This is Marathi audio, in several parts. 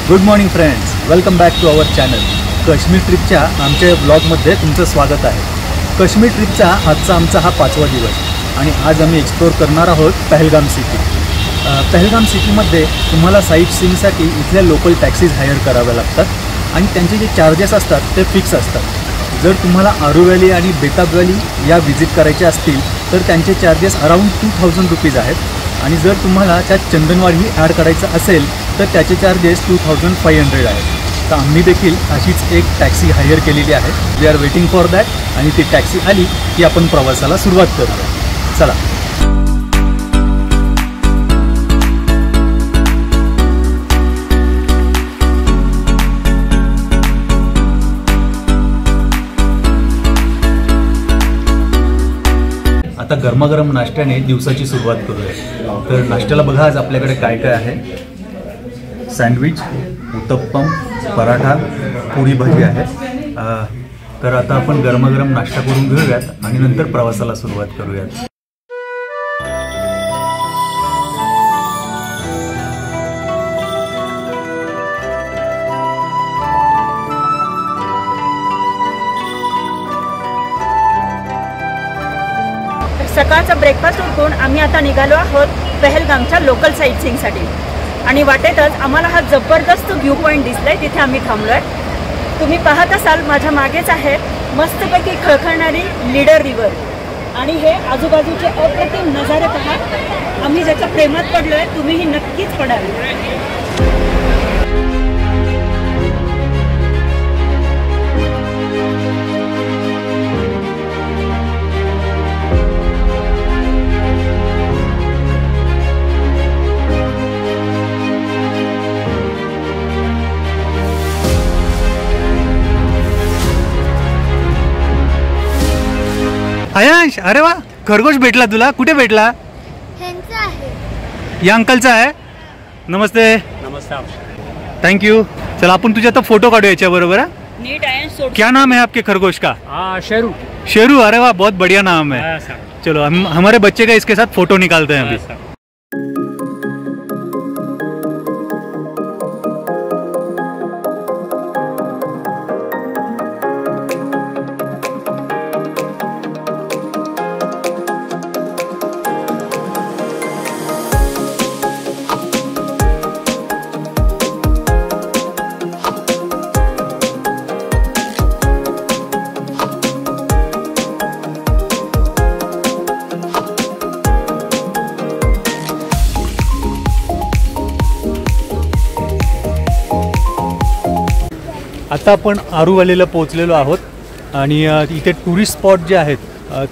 Good morning friends, welcome back to our channel. Kashmir ट्रिपच्या आमच्या ब्लॉगमध्ये तुमचं स्वागत आहे. काश्मीर ट्रिपचा आजचा आमचा हा 5वा दिवस आणि आज आम्ही एक्सप्लोर करणार आहोत पहलगाम सिटी. पहलगाम सिटीमध्ये तुम्हाला साईट सीइंगसाठी इथल्या लोकल टॅक्सीज हायर कराव्या लागतात आणि त्यांचे जे चार्जेस असतात ते फिक्स असतात. जर तुम्हाला आरू व्हॅली आणि बेताब व्हॅली या व्हिजिट करायचे असतील तर त्यांचे चार्जेस अराउंड 2000 रुपीज आहेत आणि जर तुम्हाला त्यात चंदनवाडी ॲड करायचं असेल तर त्याचे चार्जेस 2500 आहेत. तर आम्ही देखील अशीच एक टॅक्सी हायर केलेली आहे. We are waiting for that आणि ती टॅक्सी आली की आपण प्रवासाला सुरुवात करूया. चला. आता गरमागरम नाश्त्याने दिवसाची सुरुवात करूया. तर नाश्त्याला बघा आज आपल्याकडे काय काय आहे. सँडविच, उत्तप्पम, पराठा, पुरी भाजी आहे. तर आता आपण गरमागरम नाश्ता करून घेऊयात आणि नंतर प्रवासाला सुरुवात करूयात. सकाळचा ब्रेकफास्ट उरकून आम्ही आता निघालो आहोत पहलगामच्या लोकल साईट सीइंगसाठी आणि वाटेतच आम्हाला हा जबरदस्त व्ह्यू पॉईंट दिसलाय. तिथे आम्ही थांबलोय. तुम्ही पाहत असाल माझ्या मागेच आहे मस्तपैकी खळखळणारी लीडर रिव्हर आणि हे आजूबाजूचे अप्रतिम नजारे पहा. आम्ही ज्याच्या प्रेमात पडलोय तुम्हीही नक्कीच पडाल. आयश, अरे वा, खरगोश भेटला तुला. कुठे भेटला? ह्यांचा आहे. या अंकलचा आहे. नमस्ते. नमस्कार. थँक्यू. चल आपण तुझ्या आता फोटो काढू याच्या बरोबर. नीट आहे. क्या नाम है आपके खरगोश का? शेरू. शेरू. अरे वाह, बहुत बढ़िया नाम है. चलो हम हमारे बच्चे का इसके साथ फोटो निकालते हैं अभी. आता आपण आरू व्हॅलीला पोहोचलेलो आहोत आणि इथे टुरिस्ट स्पॉट जे आहेत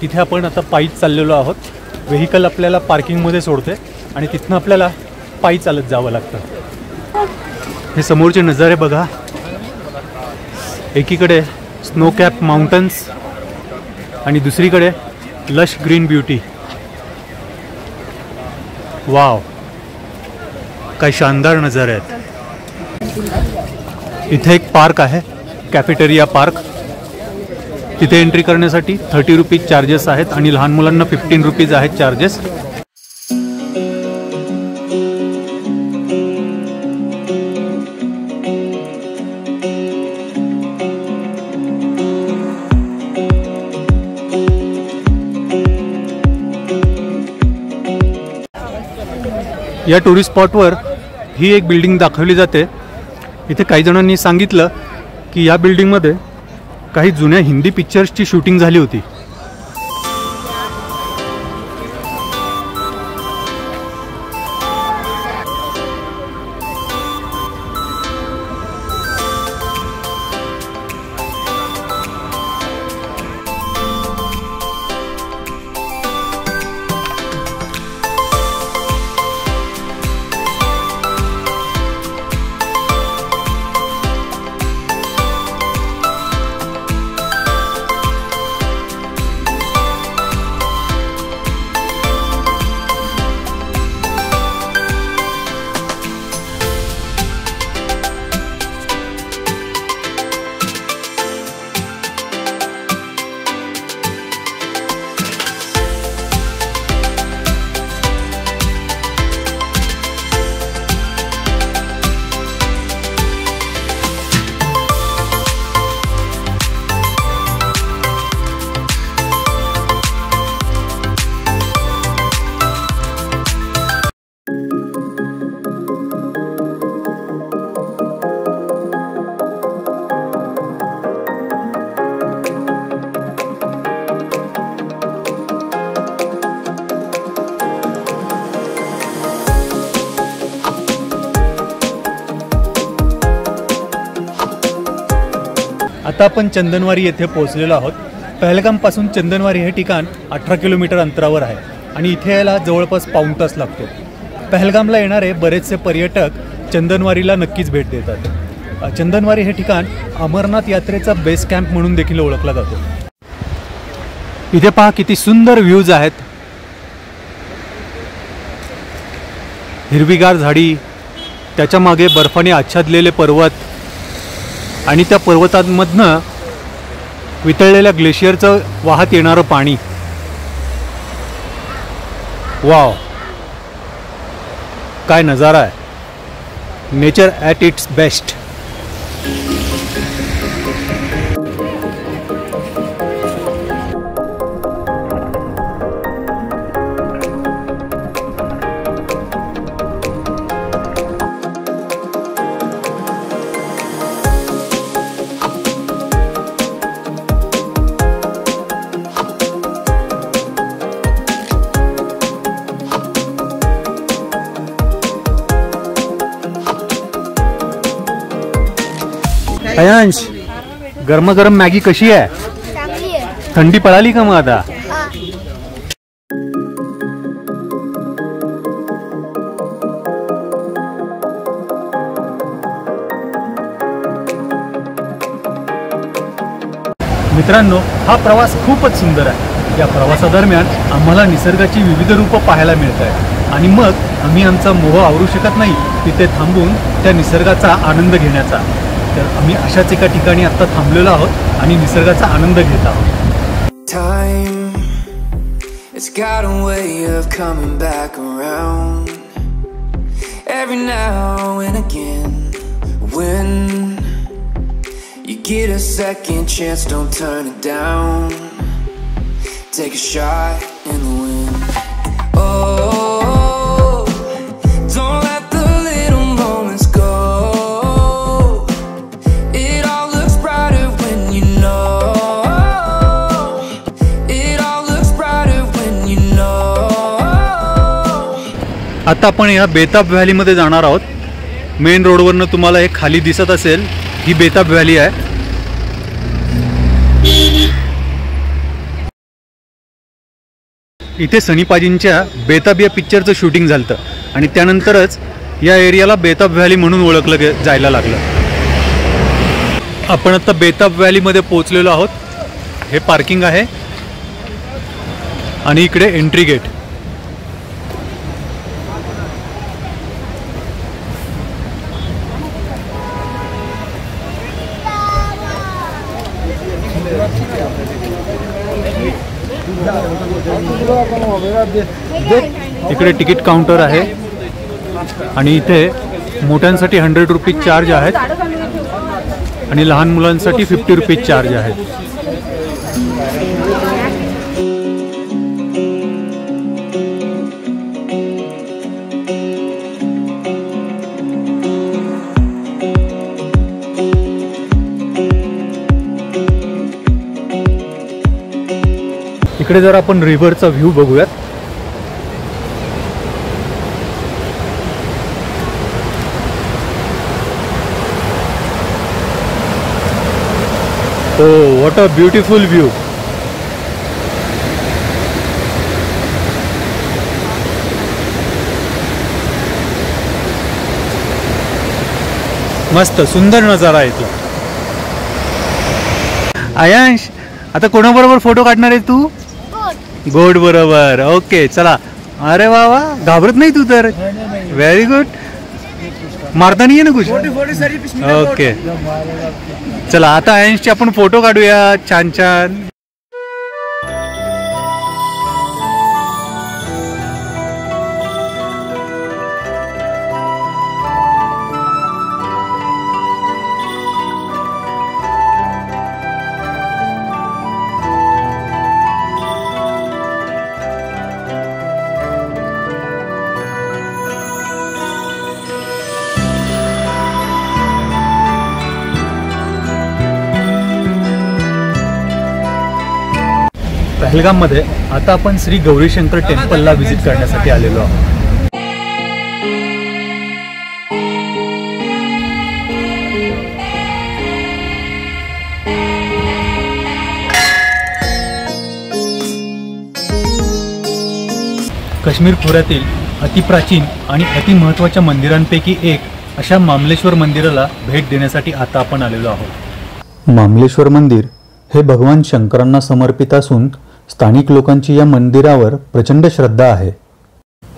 तिथे आपण आता पायी चाललेलो आहोत. व्हेकल आपल्याला पार्किंगमध्ये सोडते आणि तिथनं आपल्याला पायी चालत जावं लागतं. हे समोरचे नजारे बघा. एकीकडे स्नो कॅप माउंटन्स आणि दुसरीकडे लश ग्रीन ब्युटी. वाव, काय शानदार नजारे आहेत. इथे एक पार्क आहे, कॅफेटेरिया पार्क. तिथे एंट्री करण्यासाठी 30 रुपीज चार्जेस आहेत आणि लहान मुलांना 15 रुपीज आहेत चार्जेस. या टुरिस्ट स्पॉटवर ही एक बिल्डिंग दाखवली जाते. इथे काही जणांनी सांगितलं की या बिल्डिंगमध्ये काही जुन्या हिंदी पिक्चर्सची शूटिंग झाली होती. आता आपण चंदनवारी येथे पोहोचलेलो आहोत. पहलगामपासून चंदनवारी हे ठिकाण 18 किलोमीटर अंतरावर आहे आणि इथे यायला जवळपास पाऊण तास लागतो. पहलगामला येणारे बरेचसे पर्यटक चंदनवारीला नक्कीच भेट देतात. चंदनवारी हे ठिकाण अमरनाथ यात्रेचा बेस कॅम्प म्हणून देखील ओळखला जातो. इथे पहा किती सुंदर व्ह्यूज आहेत. हिरवीगार झाडी, त्याच्या मागे बर्फाने आच्छादलेले पर्वत आणि त्या पर्वतांमधनं वितळलेल्या ग्लेशियरचं वाहत येणारं पाणी. वाव, काय नजारा आहे. Nature at its best. Ayansh, गरमागरम मॅगी कशी आहे? चांगली आहे. थंडी पळाली का मग आता? मित्रांनो, हा प्रवास खूपच सुंदर आहे. या प्रवासादरम्यान आम्हाला निसर्गाची विविध रूपं पाहायला मिळत आहेत आणि मग आम्ही आमचा मोह आवरू शकत नाही तिथे थांबून त्या निसर्गाचा आनंद घेण्याचा. तर आम्ही अशाच एका ठिकाणी आता थांबलेलो आहोत आणि निसर्गाचा आनंद घेत आहोत. Time, it's got a way of coming back around every now and again. When you get a second chance, don't turn it down. Take a shot in the wind. Oh, don't let the little moments go. It all looks brighter when you know. It all looks brighter when you know. आता आपण या बेताब व्हॅलीमध्ये जाणार आहोत. मेन रोडवरनं तुम्हाला हे खाली दिसत असेल, ही बेताब व्हॅली आहे. इथे सनी पाजींच्या बेताब या पिक्चरचं शूटिंग झालं आणि त्यानंतरच या एरियाला बेताब व्हॅली म्हणून ओळखलं जायला लागलं. आपण आता बेताब व्हॅलीमध्ये पोहोचलेलो आहोत. हे पार्किंग आहे आणि इकडे एंट्री गेट. इकडे तिकीट काउंटर आहे आणि इथे मोठ्यांसाठी 100 रुपीज चार्ज आहेत आणि लहान मुलांसाठी 50 रुपीज चार्ज आहेत. इकडे जर आपण रिव्हरचा व्ह्यू बघूयात. ओ, व्हॉट अ ब्युटिफुल व्ह्यू. मस्त सुंदर नजारा आहे इथला. आयांश, आता कोणाबरोबर फोटो काढणार आहे तू? गोड बरोबर. ओके, चला. अरे वा वा, घाबरत नाही तू तर. Very good. मारता नाही आहे ना कुछ? ओके, चला आता आयन्सचे आपण फोटो काढूया छान छान. पहलगाममध्ये आता आपण श्री गौरीशंकर टेम्पलला व्हिजिट करण्यासाठी आलेलो आहोत. काश्मीर खोऱ्यातील अतिप्राचीन आणि अतिमहत्त्वाच्या मंदिरांपैकी एक अशा मामलेश्वर मंदिराला भेट देण्यासाठी आता आपण आलेलो आहोत. मामलेश्वर मंदिर हे भगवान शंकरांना समर्पित असून स्थानिक लोकांची या मंदिरावर प्रचंड श्रद्धा आहे.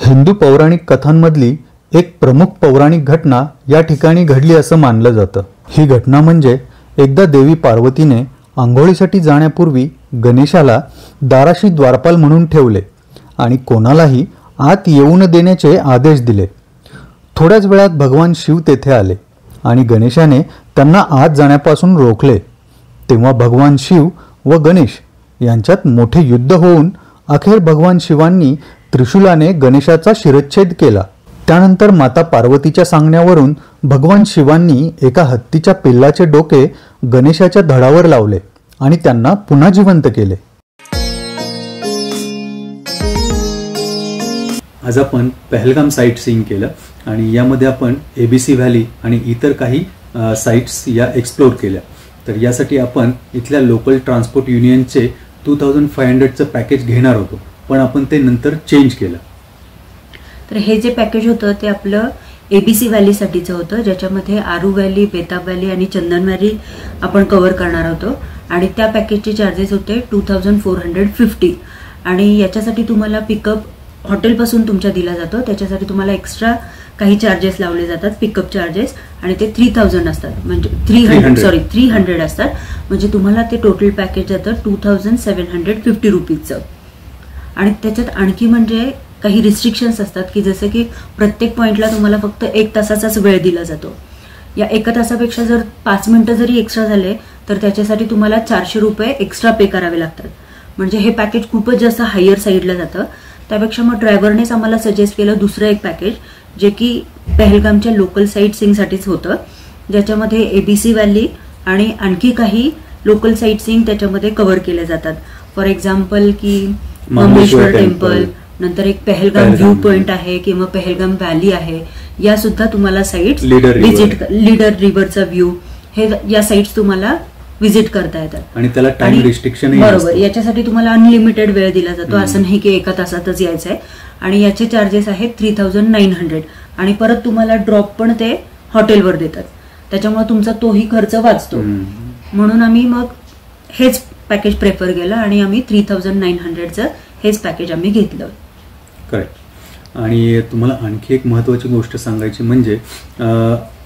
हिंदू पौराणिक कथांमधली एक प्रमुख पौराणिक घटना या ठिकाणी घडली असं मानलं जातं. ही घटना म्हणजे एकदा देवी पार्वतीने आंघोळीसाठी जाण्यापूर्वी गणेशाला दाराशी द्वारपाल म्हणून ठेवले आणि कोणालाही आत येऊ न देण्याचे आदेश दिले. थोड्याच वेळात भगवान शिव तेथे आले आणि गणेशाने त्यांना आत जाण्यापासून रोखले. तेव्हा भगवान शिव व गणेश यांच्यात मोठे युद्ध होऊन अखेर भगवान शिवांनी त्रिशूलाने गणेशाचा शिरच्छेद केला. त्यानंतर माता पार्वतीच्या सांगण्यावरून भगवान शिवांनी एका हत्तीच्या पिल्लाचे डोके गणेशाच्या धडावर लावले आणि त्यांना पुन्हा जिवंत केले. आज आपण पहलगाम साईट सीइंग केलं आणि यामध्ये आपण ABC व्हॅली आणि इतर काही साईट्स या एक्सप्लोर केल्या. तर यासाठी आपण इथल्या लोकल ट्रान्सपोर्ट युनियनचे 2500चं पॅकेज घेणार होतो, पण आपण ते नंतर चेंज केलं. तर हे जे पॅकेज होतं ते आपलं ABC व्हॅलीसाठीचं होतं, ज्याच्यामध्ये आरू व्हॅली, बेताब व्हॅली आणि चंदन व्हॅली आपण कव्हर करणार होतो. आणि त्या पॅकेजचे चार्जेस होते 2450 आणि याच्यासाठी तुम्हाला पिकअप हॉटेलपासून तुमच्या दिला जातो. त्याच्यासाठी तुम्हाला एक्स्ट्रा काही चार्जेस लावले जातात, पिकअप चार्जेस, आणि ते 3000 असतात, म्हणजे 300 असतात. म्हणजे तुम्हाला ते टोटल पॅकेज जातं 2750 रुपीजचं. आणि त्याच्यात आणखी म्हणजे काही रिस्ट्रिक्शन्स असतात की जसं की प्रत्येक पॉईंटला तुम्हाला फक्त 1 तासाचाच वेळ दिला जातो. या 1 तासापेक्षा जर 5 मिनिटं जरी एक्स्ट्रा झाले तर त्याच्यासाठी तुम्हाला 400 रुपये एक्स्ट्रा पे करावे लागतात. म्हणजे हे पॅकेज खूपच जास्त हायर साईडला जातं. त्यापेक्षा मग ड्रायव्हरनेच आम्हाला सजेस्ट केलं दुसरं एक पॅकेज, जे की पहलगामच्या लोकल साईट सीइंगसाठीच होतं, ज्याच्यामध्ये ABC व्हॅली आणि आणखी काही लोकल साईट सीइंग त्याच्यामध्ये कव्हर केले जातात. फॉर एक्झाम्पल की मामलेश्वर टेम्पल, नंतर एक पहलगाम व्ह्यू पॉइंट आहे किंवा पहलगाम व्हॅली आहे, या सुद्धा तुम्हाला साईट्स विजिट, लीडर रिव्हरचा व्ह्यू, हे या साईट्स तुम्हाला विजिट करता येतात. आणि त्याला टाइम रिस्ट्रिक्शन बरोबर, याच्यासाठी तुम्हाला अनलिमिटेड वेळ दिला जातो, असं नाही की 1 तासातच यायचं आहे. आणि याचे चार्जेस आहेत 3900 आणि परत तुम्हाला ड्रॉप पण ते हॉटेलवर देतात, त्याच्यामुळे तुमचा तोही खर्च वाचतो. म्हणून आम्ही मग हेच पॅकेज प्रेफर केलं आणि आम्ही 3900चं हेच पॅकेज आम्ही घेतलं. करेक्ट. आणि तुम्हाला आणखी एक महत्त्वाची गोष्ट सांगायची म्हणजे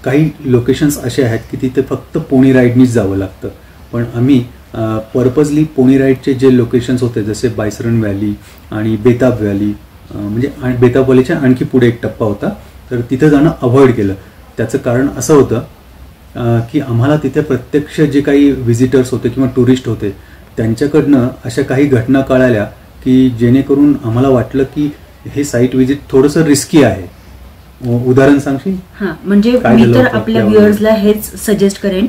काही लोकेशन्स असे आहेत की तिथे फक्त पोनी राईडनीच जावं लागतं, पण आम्ही पर्पजली पोनी राईडचे जे लोकेशन्स होते जसे बायसरण व्हॅली आणि बेताब व्हॅली, म्हणजे बेताब व्हॅलीच्या आणखी पुढे एक टप्पा होता, तर तिथं जाणं अवॉइड केलं. त्याचं कारण असं होतं की आम्हाला तिथे प्रत्यक्ष जे काही व्हिजिटर्स होते किंवा टुरिस्ट होते त्यांच्याकडनं अशा काही घटना कळाल्या की जेणेकरून आम्हाला वाटलं की हे साईट व्हिजिट थोडंसं रिस्की आहे. उदाहरण सांगशील? हां, म्हणजे मी तर आपल्या व्ह्युअर्सला हेच सजेस्ट करेन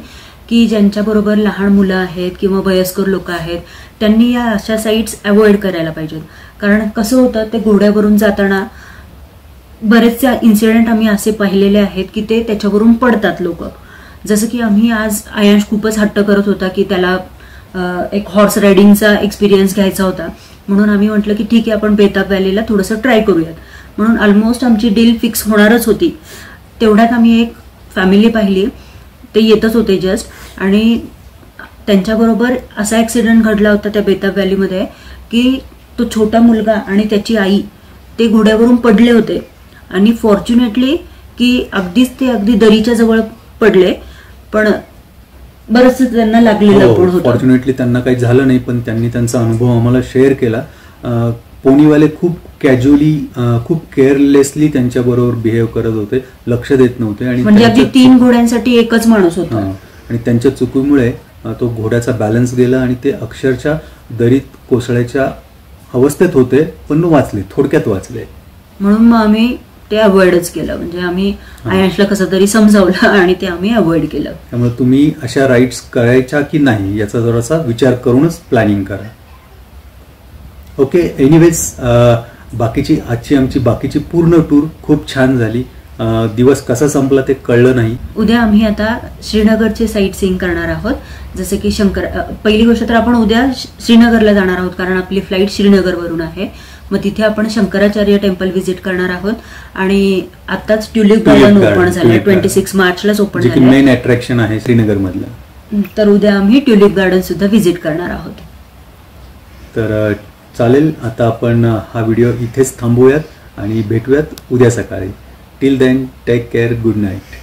की ज्यांच्याबरोबर लहान मुलं आहेत किंवा वयस्कर लोक आहेत त्यांनी या अशा साईट्स अवॉइड करायला पाहिजेत. कारण कसं होतं, ते घोड्यावरून जाताना बरेचसे इन्सिडेंट आम्ही असे पाहिलेले आहेत की ते त्याच्यावरून पडतात लोक. जसं की आम्ही आज आयांश खूपच हट्ट करत होता की त्याला एक हॉर्स रायडिंगचा एक्सपिरियन्स घ्यायचा होता, म्हणून आम्ही म्हटलं की ठीक आहे आपण बेताब व्हॅलीला थोडंसं ट्राय करूयात. म्हणून ऑलमोस्ट आमची डील फिक्स होणारच होती. तेवढ्यात आम्ही एक फॅमिली पाहिली, ते येतच होते जस्ट, आणि त्यांच्याबरोबर असा ॲक्सिडेंट घडला होता त्या बेताब व्हॅलीमध्ये की तो छोटा मुलगा आणि त्याची आई ते घोड्यावरून पडले होते आणि फॉर्च्युनेटली की अगदी दरीच्या जवळ पडले, पण बरंच त्यांना लागलेलं पण होतं. फॉर्च्युनेटली त्यांना काही झालं नाही, पण त्यांनी त्यांचा अनुभव आम्हाला शेअर केला. पोनीवाले खूप कॅज्युअली, खूप केअरलेसली त्यांच्याबरोबर बिहेव करत होते, लक्ष देत नव्हते. आणि म्हणजे अगदी 3 घोड्यांसाठी एकच माणूस होता. आणि त्यांच्या चुकीमुळे तो घोड्याचा बॅलन्स गेला आणि ते अक्षरशः दरीत कोसळ्याच्या अवस्थेत होते, पण वाचले, थोडक्यात वाचले. म्हणून मग आम्ही ते अवॉइडच केलं. म्हणजे आम्ही आयांशला कसं तरी समजावलं आणि ते आम्ही अवॉइड केलं. त्यामुळे तुम्ही अशा राईड्स करायच्या की नाही याचा जरासा विचार करूनच प्लॅनिंग करा. ओके, एनिवेज आजची आमची बाकीची पूर्ण टूर खूप छान झाली. दिवस कसा संपला ते कळलं नाही. उद्या आम्ही आता श्रीनगरचे साईट सीइंग करणार आहोत. जसे की पहिली गोष्ट तर आपण उद्या श्रीनगरला जाणार आहोत कारण आपली फ्लाईट श्रीनगरवरून आहे. मग तिथे आपण शंकराचार्य टेम्पल व्हिजिट करणार आहोत आणि आताच ट्युलिप गार्डन ओपन झालं, 26 मार्चलाच ओपन झालं, मेन अट्रॅक्शन आहे श्रीनगर मधलं. तर उद्या आम्ही ट्युलिप गार्डन सुद्धा व्हिजिट करणार आहोत. तर चालेल, आता आपण हा व्हिडिओ इथेच थांबवूयात आणि भेटूयात उद्या सकाळी. Till then take care, good night.